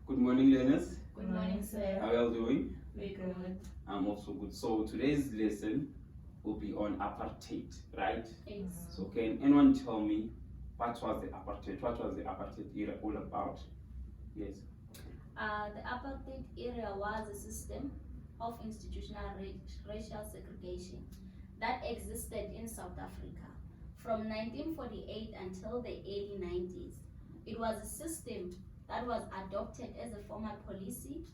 Good morning, learners. Good morning, sir. How are you all doing? We're good. I'm also good. So today's lesson will be on apartheid, right? Yes. So can anyone tell me what was the apartheid? What was the apartheid era all about? Yes. The apartheid era was a system of institutional racial segregation that existed in South Africa from 1948 until the early 90s. It was a system that was adopted as a formal policy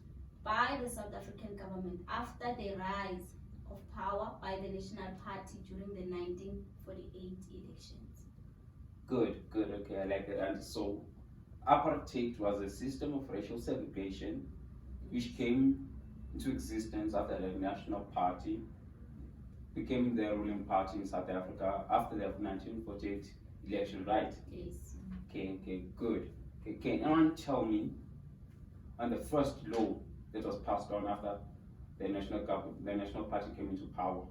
by the South African government after the rise of power by the National Party during the 1948 elections. Good. Okay, I like that. And so apartheid was a system of racial segregation which came into existence after the National Party became the ruling party in South Africa after the 1948 election, right? Yes. Okay, good. Okay, can anyone tell me on the first law that was passed on after the National Party came into power?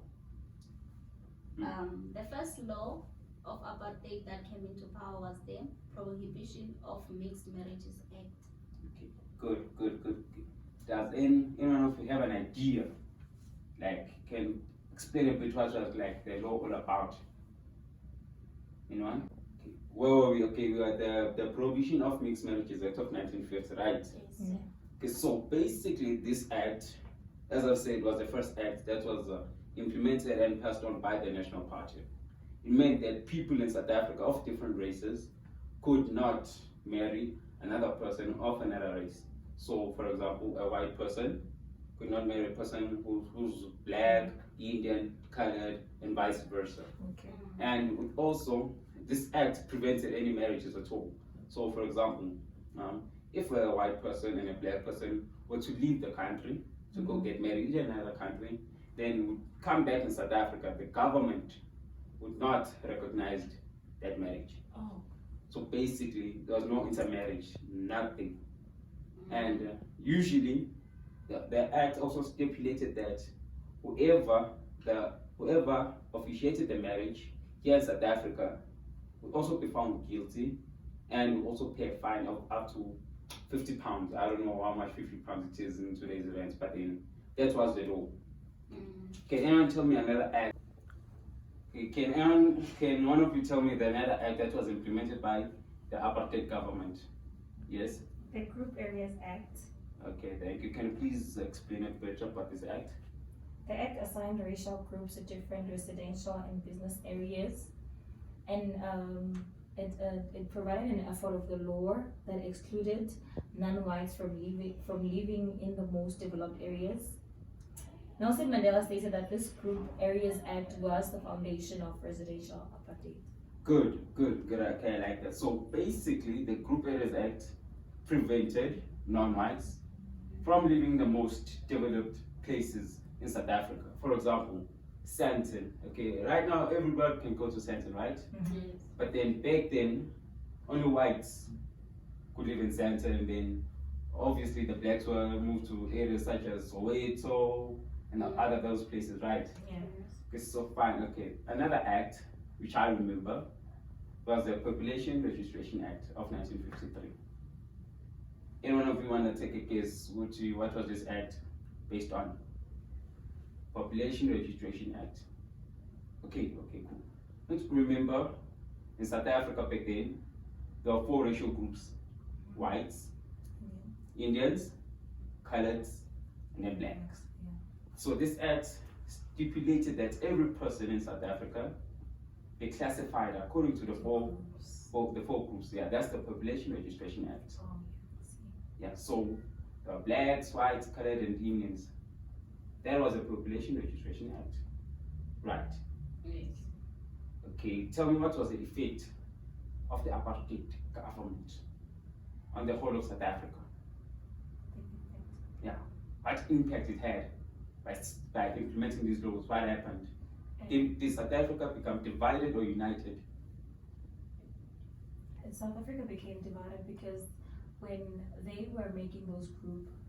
The first law of apartheid that came into power was the Prohibition of Mixed Marriages Act. Okay, good. Does anyone of you have an idea, like, can explain a bit what was like the law all about? Anyone? Okay. Where were we? Okay, we were at the Prohibition of Mixed Marriages Act of 1950, right? Yes. Okay, so basically this act, as I've said, was the first act that was implemented and passed on by the National Party. It meant that people in South Africa of different races could not marry another person of another race. So, for example, a white person could not marry a person who's black, Indian, colored, and vice versa. Okay. And also, this act prevented any marriages at all. So, for example, if a white person and a black person were to leave the country to go get married in another country, then would come back in South Africa, the government would not recognize that marriage. Oh. So basically, there was no intermarriage, nothing. And usually, the act also stipulated that whoever officiated the marriage here in South Africa would also be found guilty and would also pay a fine of up to £50. I don't know how much £50 it is in today's events, but then that was the law. Can anyone tell me another act? Okay, can one of you tell me the another act that was implemented by the apartheid government? Yes? The Group Areas Act. Okay, thank you. Can you please explain a bit about this act? The act assigned racial groups to different residential and business areas, and it provided an effort of the law that excluded non-whites from living in the most developed areas. Nelson Mandela stated that this Group Areas Act was the foundation of residential apartheid. Good. Okay, I like that. So basically, the Group Areas Act prevented non-whites from living in the most developed places in South Africa. For example, Sandton. Okay, right now everybody can go to Sandton, right? Yes. But then back then, only whites could live in Sandton, and then obviously the blacks were moved to areas such as Soweto and other those places, right? Yeah. Okay, so fine. Okay, another act which I remember was the Population Registration Act of 1953. Anyone of you want to take a guess what was this act based on? Population Registration Act. Okay, cool. Let's remember, in South Africa back then, there were 4 racial groups: whites, Indians, coloreds, and then blacks. Yeah. So this act stipulated that every person in South Africa be classified according to the four groups. Yeah, that's the Population Registration Act. Oh, Yeah, so blacks, whites, colored, and Indians. That was the Population Registration Act, right? Yes. Okay, tell me what was the effect of the apartheid government on the whole of South Africa? Yeah, what impact it had by implementing these laws? What happened? Did South Africa become divided or united? And South Africa became divided because when they were making those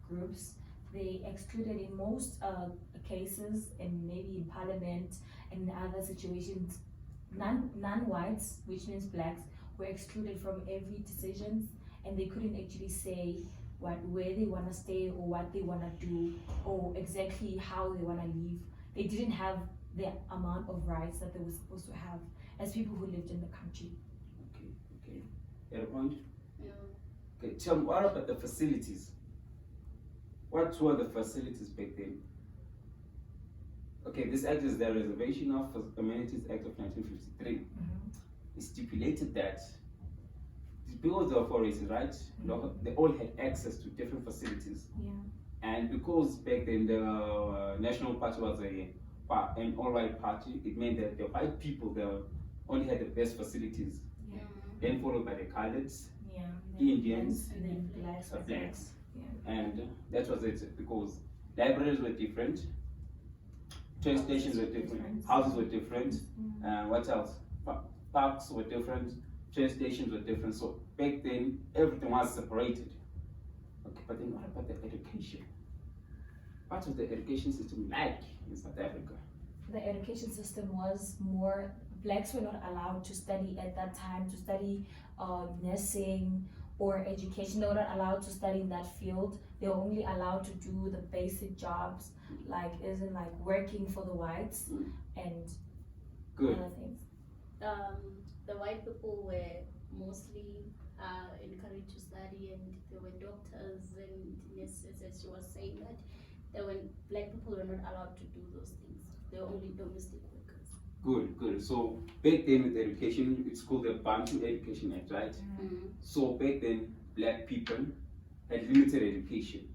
groups, they excluded in most cases, and maybe in parliament and other situations, non-whites, which means blacks, were excluded from every decision, and they couldn't actually say where they want to stay or what they want to do or exactly how they want to live. They didn't have the amount of rights that they were supposed to have as people who lived in the country. Okay. At a point? Yeah. Okay, tell me, what about the facilities? What were the facilities back then? Okay, this act is the Reservation of Amenities Act of 1953. It stipulated that because they were foreigners, right? They all had access to different facilities. Yeah. And because back then the National Party was an all-white party, it meant that the white people they only had the best facilities. Yeah. Then followed by the Coloureds, Yeah. Indians, and then blacks. blacks. Yeah. And that was it, because libraries were different, train stations were different, houses were different, what else? Parks were different, train stations were different. So back then, everything was separated. Okay, but then what about the education? What was the education system like in South Africa? The education system was more, blacks were not allowed to study at that time, to study nursing or education. They were not allowed to study in that field. They were only allowed to do the basic jobs, like isn't like working for the whites and Good. other things. The white people were mostly encouraged to study, and there were doctors and nurses, as she was saying, that black people were not allowed to do those things. They were only domestic workers. Good. So back then with education, it's called the Bantu Education Act, right? So back then, black people had limited education.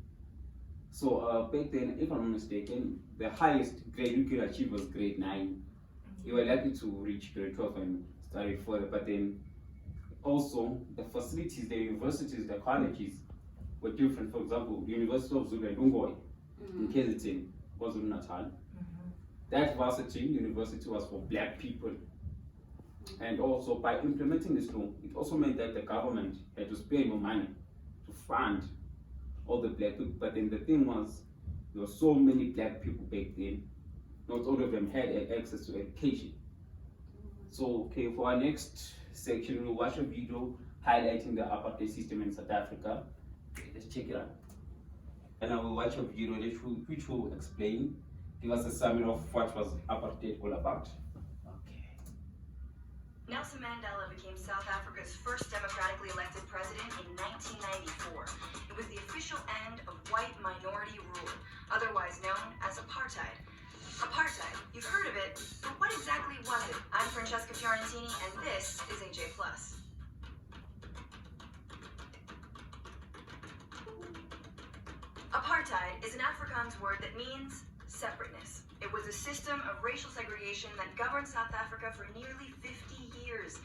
So back then, if I'm not mistaken, the highest grade you could achieve was grade 9. You were likely to reach grade 12 and study further, but then also the facilities, the universities, the colleges were different. For example, the University of Zulu and Ungoi in KZN, KwaZulu-Natal. That varsity university was for black people. And also by implementing this law, it also meant that the government had to spend more money to fund all the black people. But then the thing was, there were so many black people back then, not all of them had access to education. So, okay, for our next section, we'll watch a video highlighting the apartheid system in South Africa. Okay, let's check it out. And I will watch a video which will explain, give us a summary of what was apartheid all about. Okay. Nelson Mandela became South Africa's first democratically elected president in 1994. It was the official end of white minority rule, otherwise known as apartheid. Apartheid, you've heard of it, but what exactly was it? I'm Francesca Fiorentini, and this is AJ+. Apartheid is an Afrikaans word that means separateness. It was a system of racial segregation that governed South Africa for nearly 50 years.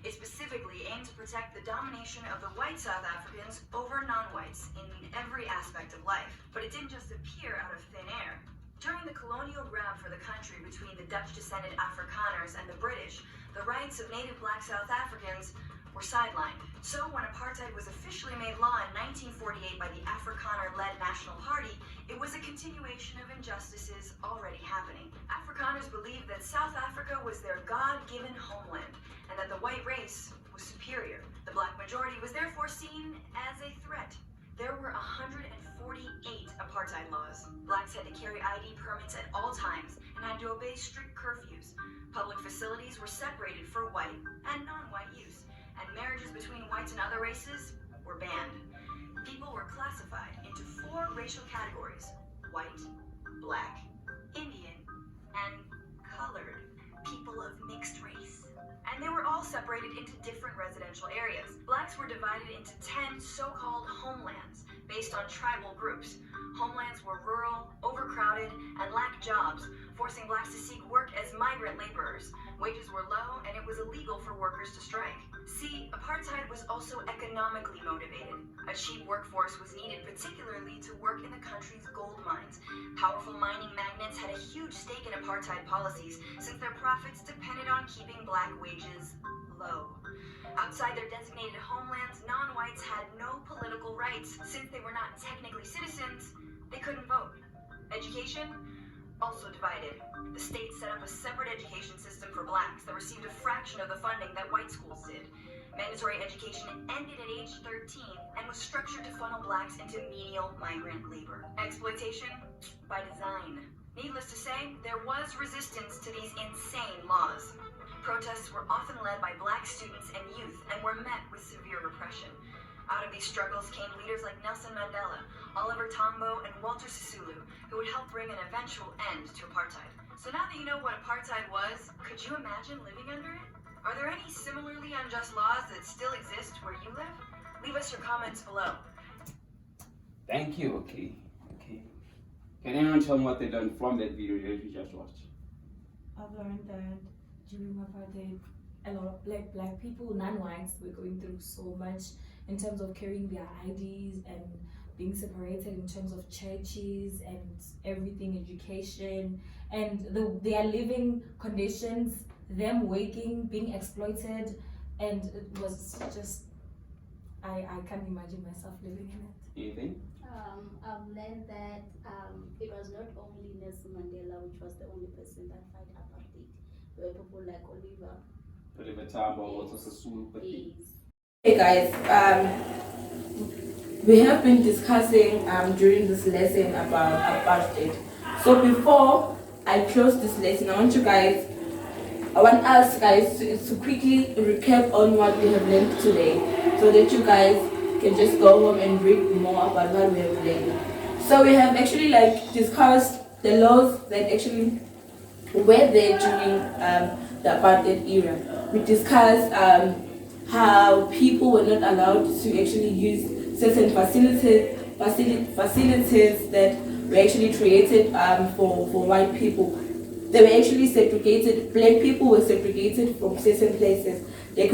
It specifically aimed to protect the domination of the white South Africans over non-whites in every aspect of life. But it didn't just appear out of thin air. During the colonial grab for the country between the Dutch-descended Afrikaners and the British, the rights of native black South Africans were sidelined. So when apartheid was officially made law in 1948 by the Afrikaner-led National Party, it was a continuation of injustices already happening. Afrikaners believed that South Africa was their God-given homeland, and that the white race was superior. The black majority was therefore seen as a threat. There were 148 apartheid laws. Blacks had to carry ID permits at all times and had to obey strict curfews. Public facilities were separated for white and non-white use, and marriages between whites and other races were banned. People were classified into 4 racial categories: white, black, Indian, and colored. People of mixed race. And they were all separated into different residential areas. Blacks were divided into 10 so-called homelands based on tribal groups. Homelands were rural, overcrowded, and lacked jobs, forcing blacks to seek work as migrant laborers. Wages were low, and it was illegal for workers to strike. See, apartheid was also economically motivated. A cheap workforce was needed, particularly to work in the country's gold mines. Powerful mining magnates had a huge stake in apartheid policies, since their profits depended on keeping black wages low. Outside their designated homelands, non-whites had no political rights. Since they were not technically citizens, they couldn't vote. Education? Also divided. The state set up a separate education system for blacks that received a fraction of the funding that white schools did. Mandatory education ended at age 13 and was structured to funnel blacks into menial migrant labor. Exploitation by design. Needless to say, there was resistance to these insane laws. Protests were often led by black students and youth and were met with severe repression. Out of these struggles came leaders like Nelson Mandela, Oliver Tambo, and Walter Sisulu, who would help bring an eventual end to apartheid. So now that you know what apartheid was, could you imagine living under it? Are there any similarly unjust laws that still exist where you live? Leave us your comments below. Thank you. Okay. Can anyone tell me what they learned from that video that you just watched? I've learned that during apartheid, a lot of black people, non-whites, were going through so much in terms of carrying their IDs and being separated in terms of churches and everything, education, and their living conditions, them waking, being exploited, and it was just, I can't imagine myself living in it. Anything? I've learned that it was not only Nelson Mandela, which was the only person that fight apartheid. There were people like Oliver Tambo, also Sisulu. Yes. Hey guys, we have been discussing during this lesson about apartheid. So before I close this lesson, I want us guys to quickly recap on what we have learned today, so that you guys can just go home and read more about what we have learned. So we have actually discussed the laws that actually were there during the apartheid era. We discussed how people were not allowed to actually use certain facilities that were actually created for white people. They were actually segregated. Black people were segregated from certain places. They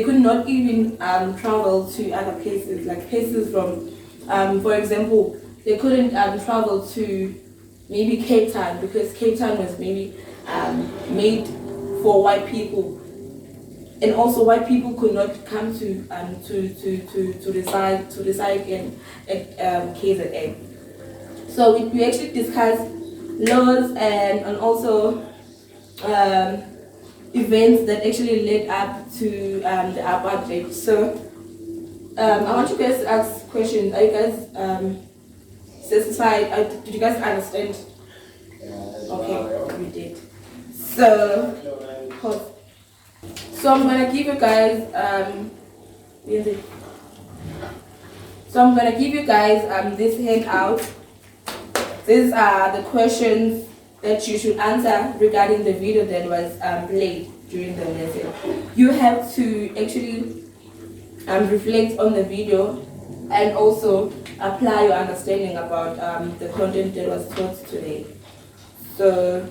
could not even travel to other places, like places from, for example, they couldn't travel to maybe Cape Town, because Cape Town was maybe made for white people. And also, white people could not come to reside in KZN. So we actually discussed laws and also events that actually led up to the apartheid. So I want you guys to ask questions. Are you guys satisfied? Did you guys understand? Okay, you did. So, pause. So I'm gonna give you guys this handout. These are the questions that you should answer regarding the video that was played during the lesson. You have to actually reflect on the video and also apply your understanding about the content that was taught today. So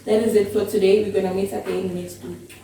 that is it for today. We're gonna meet again next week.